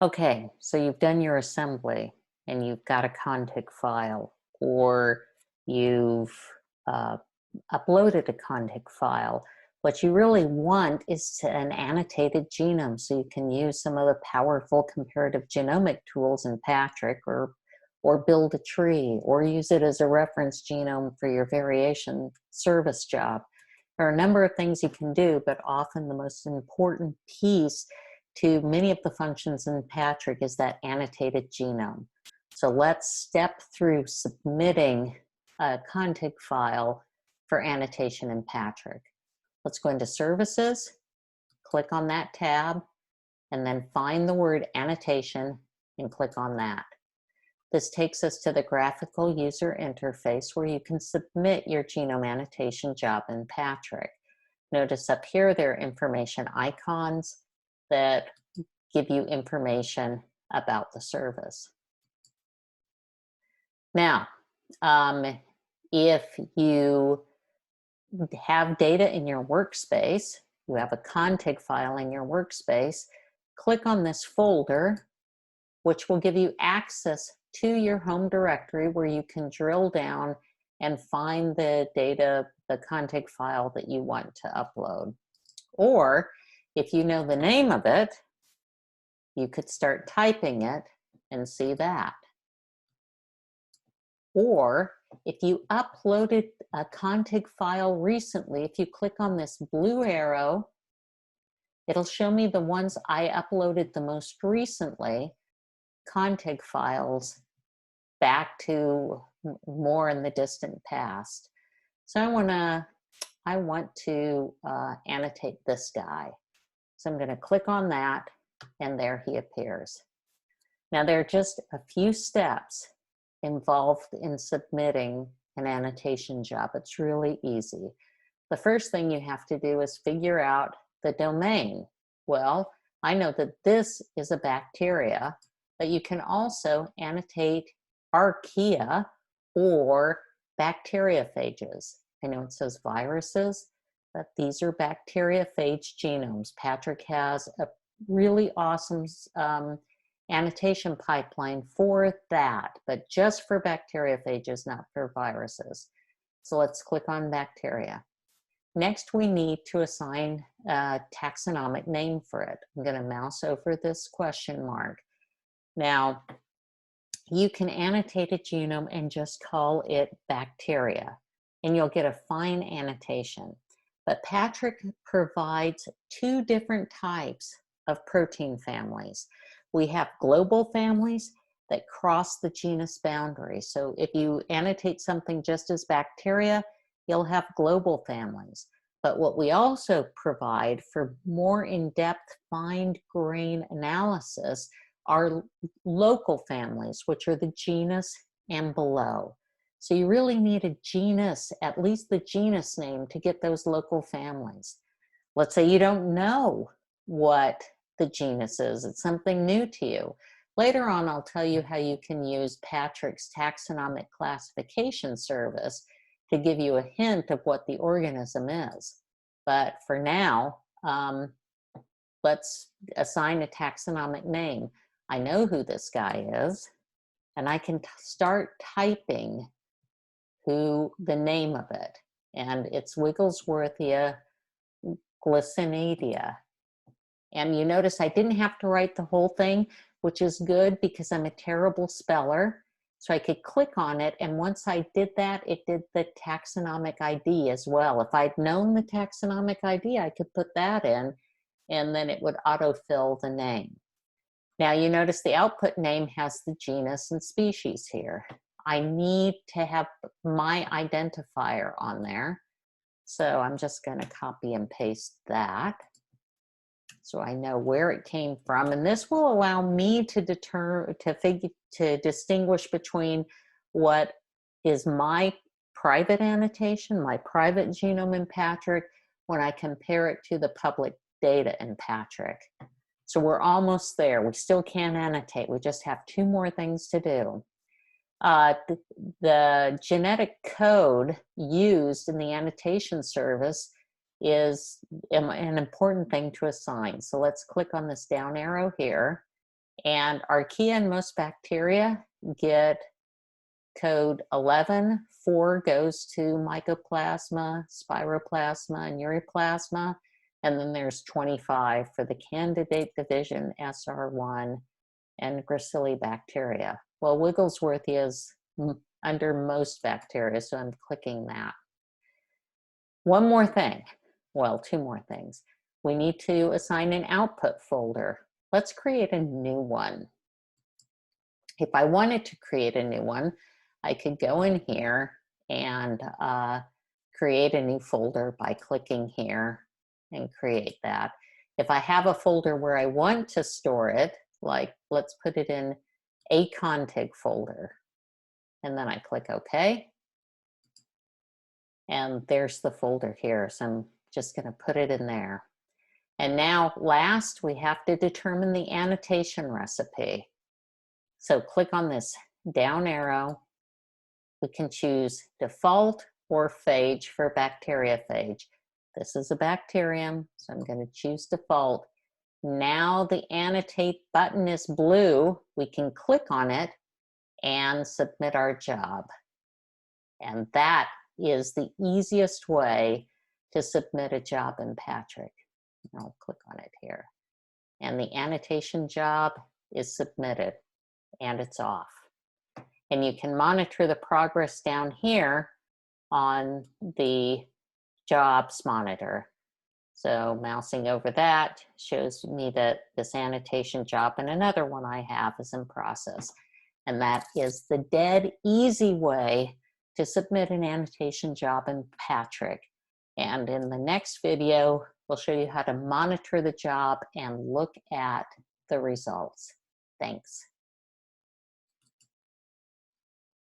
Okay, so you've done your assembly and you've got a contig file, or you've uh, uploaded a contig file. What you really want is an annotated genome so you can use some of the powerful comparative genomic tools in PATRIC, or build a tree, or use it as a reference genome for your variation service job. There are a number of things you can do, but often the most important piece to many of the functions in PATRIC is that annotated genome. So let's step through submitting a contig file for annotation in PATRIC. Let's go into Services, click on that tab, and then find the word annotation and click on that. This takes us to the graphical user interface where you can submit your genome annotation job in PATRIC. Notice up here there are information icons that give you information about the service. Now, if you have data in your workspace, you have a contig file in your workspace, click on this folder, which will give you access to your home directory where you can drill down and find the data, the contig file that you want to upload. Or if you know the name of it, you could start typing it and see that. Or if you uploaded a contig file recently, if you click on this blue arrow, it'll show me the ones I uploaded the most recently, contig files back to more in the distant past. So I want to annotate this guy. So I'm going to click on that, and there he appears. Now there are just a few steps involved in submitting an annotation job. It's really easy. The first thing you have to do is figure out the domain. Well, I know that this is a bacteria, but you can also annotate archaea or bacteriophages. I know it says viruses, but these are bacteriophage genomes. PATRIC has a really awesome annotation pipeline for that, but just for bacteriophages, not for viruses. So let's click on bacteria. Next, we need to assign a taxonomic name for it. I'm going to mouse over this question mark. Now, you can annotate a genome and just call it bacteria, and you'll get a fine annotation. But PATRIC provides two different types of protein families. We have global families that cross the genus boundary. So if you annotate something just as bacteria, you'll have global families. But what we also provide for more in-depth fine-grain analysis are local families, which are the genus and below. So you really need a genus, at least the genus name, to get those local families. Let's say you don't know what the genus is. It's something new to you. Later on, I'll tell you how you can use PATRIC's taxonomic classification service to give you a hint of what the organism is. But for now, let's assign a taxonomic name. I know who this guy is, and I can start typing the name of it. And it's Wigglesworthia glycinidia. And you notice I didn't have to write the whole thing, which is good because I'm a terrible speller. So I could click on it, and once I did that, it did the taxonomic ID as well. If I'd known the taxonomic ID, I could put that in, and then it would autofill the name. Now you notice the output name has the genus and species here. I need to have my identifier on there. So I'm just going to copy and paste that so I know where it came from. And this will allow me to distinguish between what is my private annotation, my private genome in PATRIC, when I compare it to the public data in PATRIC. So we're almost there. We still can't annotate. We just have two more things to do. The genetic code used in the annotation service is an important thing to assign. So let's click on this down arrow here, And archaea and most bacteria get code 11. 4 goes to mycoplasma, spiroplasma, and uroplasma. And then there's 25 for the candidate division, SR1, and Gracillobacteria. Well, Wigglesworth is under most bacteria, so I'm clicking that. One more thing, well, 2 more things. We need to assign an output folder. Let's create a new one. If I wanted to create a new one, I could go in here and create a new folder by clicking here and create that. If I have a folder where I want to store it, like let's put it in a contig folder, and then I click OK. And there's the folder here, so I'm just going to put it in there. And now last, we have to determine the annotation recipe. So click on this down arrow. We can choose default or phage for bacteriophage. This is a bacterium, so I'm going to choose default. Now the annotate button is blue. We can click on it and submit our job. And that is the easiest way to submit a job in PATRIC. I'll click on it here. And the annotation job is submitted and it's off. And you can monitor the progress down here on the jobs monitor. So mousing over that shows me that this annotation job and another one I have is in process. And that is the dead easy way to submit an annotation job in PATRIC. And in the next video, we'll show you how to monitor the job and look at the results. Thanks.